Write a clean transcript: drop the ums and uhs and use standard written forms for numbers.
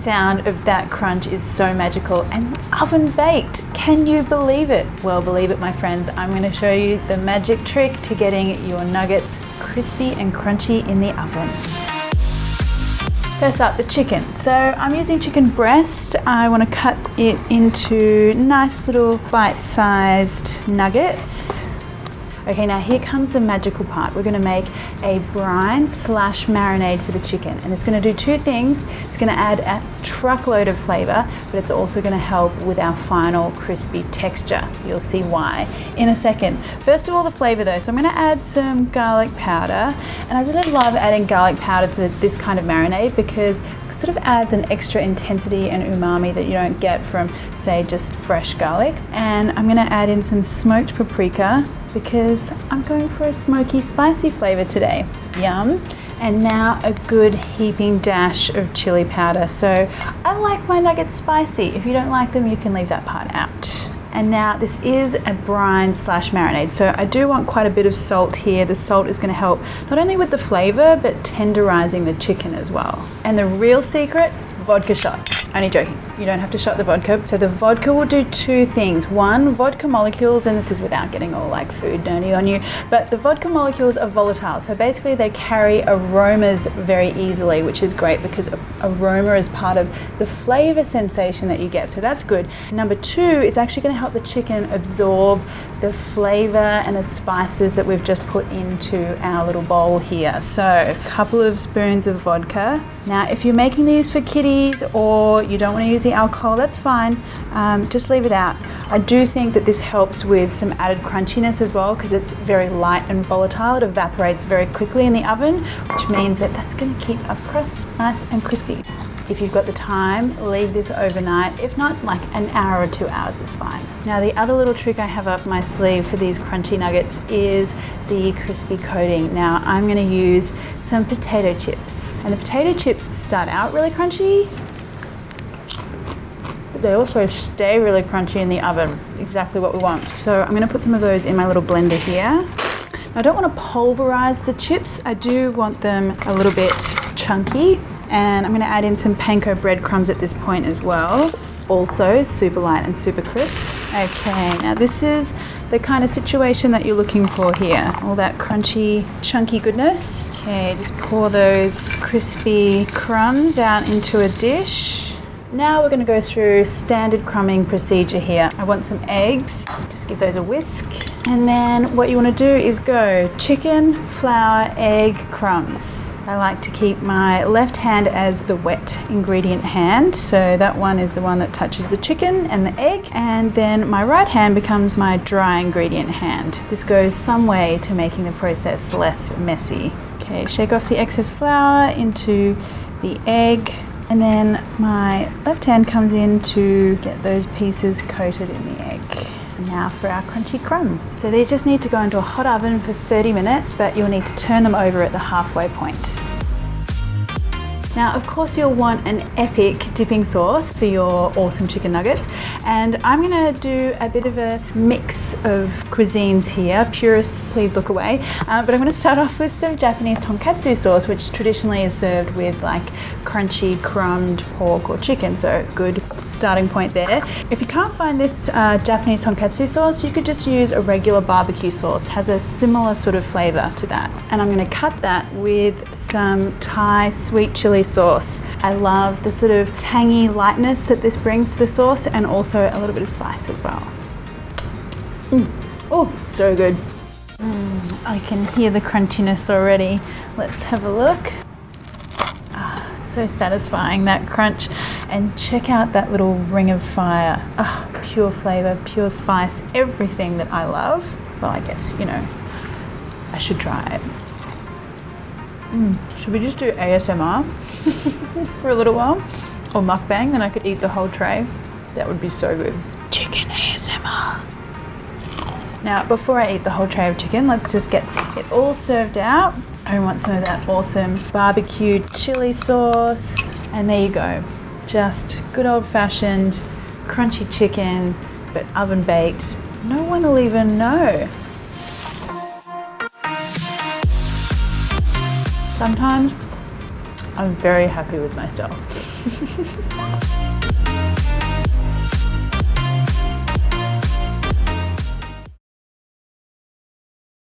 sound of that crunch is so magical, and oven baked. Can you believe it? Well, believe it, my friends. I'm going to show you the magic trick to getting your nuggets crispy and crunchy in the oven. First up, the chicken. So I'm using chicken breast. I want to cut it into nice little bite-sized nuggets. Okay, now here comes the magical part. We're gonna make a brine / marinade for the chicken. And it's gonna do two things. It's gonna add a truckload of flavor, but it's also gonna help with our final crispy texture. You'll see why in a second. First of all, the flavor though. So I'm gonna add some garlic powder. And I really love adding garlic powder to this kind of marinade because it sort of adds an extra intensity and umami that you don't get from, say, just fresh garlic. And I'm gonna add in some smoked paprika because I'm going for a smoky, spicy flavor today. Yum. And now a good heaping dash of chili powder. So I like my nuggets spicy. If you don't like them, you can leave that part out. And now this is a brine / marinade. So I do want quite a bit of salt here. The salt is gonna help not only with the flavor, but tenderizing the chicken as well. And the real secret, vodka shots. Only joking. You don't have to shot the vodka. So the vodka will do two things. One, vodka molecules, and this is without getting all like food nerdy on you, but the vodka molecules are volatile. So basically they carry aromas very easily, which is great because aroma is part of the flavor sensation that you get. So that's good. Number two, it's actually going to help the chicken absorb the flavor and the spices that we've just put into our little bowl here. So a couple of spoons of vodka. Now, if you're making these for kiddies or you don't want to use the alcohol, that's fine. Just leave it out. I do think that this helps with some added crunchiness as well because it's very light and volatile. It evaporates very quickly in the oven, which means that that's going to keep our crust nice and crispy. If you've got the time, leave this overnight. If not, like an hour or 2 hours is fine. Now, the other little trick I have up my sleeve for these crunchy nuggets is the crispy coating. Now, I'm going to use some potato chips. And the potato chips start out really crunchy, but they also stay really crunchy in the oven. Exactly what we want. So I'm going to put some of those in my little blender here. Now, I don't want to pulverize the chips. I do want them a little bit chunky. And I'm going to add in some panko breadcrumbs at this point as well. Also super light and super crisp. Okay, now this is the kind of situation that you're looking for here. All that crunchy, chunky goodness. Okay, just pour those crispy crumbs out into a dish. Now we're going to go through standard crumbing procedure here. I want some eggs, just give those a whisk. And then what you want to do is go chicken, flour, egg, crumbs. I like to keep my left hand as the wet ingredient hand. So that one is the one that touches the chicken and the egg. And then my right hand becomes my dry ingredient hand. This goes some way to making the process less messy. Okay, shake off the excess flour into the egg. And then my left hand comes in to get those pieces coated in the egg. And now for our crunchy crumbs. So these just need to go into a hot oven for 30 minutes, but you'll need to turn them over at the halfway point. Now, of course, you'll want an epic dipping sauce for your awesome chicken nuggets. And I'm gonna do a bit of a mix of cuisines here. Purists, please look away. But I'm gonna start off with some Japanese tonkatsu sauce, which traditionally is served with like crunchy crumbed pork or chicken. So good starting point there. If you can't find this Japanese tonkatsu sauce, you could just use a regular barbecue sauce. It has a similar sort of flavor to that. And I'm gonna cut that with some Thai sweet chili sauce. I love the sort of tangy lightness that this brings to the sauce and also a little bit of spice as well. Oh, so good. I can hear the crunchiness already. Let's have a look. So satisfying, that crunch. And check out that little ring of fire. Pure flavor, pure spice, everything that I love. Well, I guess, you know, I should try it. Should we just do ASMR for a little while? Or mukbang, then I could eat the whole tray. That would be so good. Chicken ASMR. Now, before I eat the whole tray of chicken, let's just get it all served out. I want some of that awesome barbecued chili sauce. And there you go. Just good old-fashioned crunchy chicken, but oven baked. No one will even know. Sometimes I'm very happy with myself.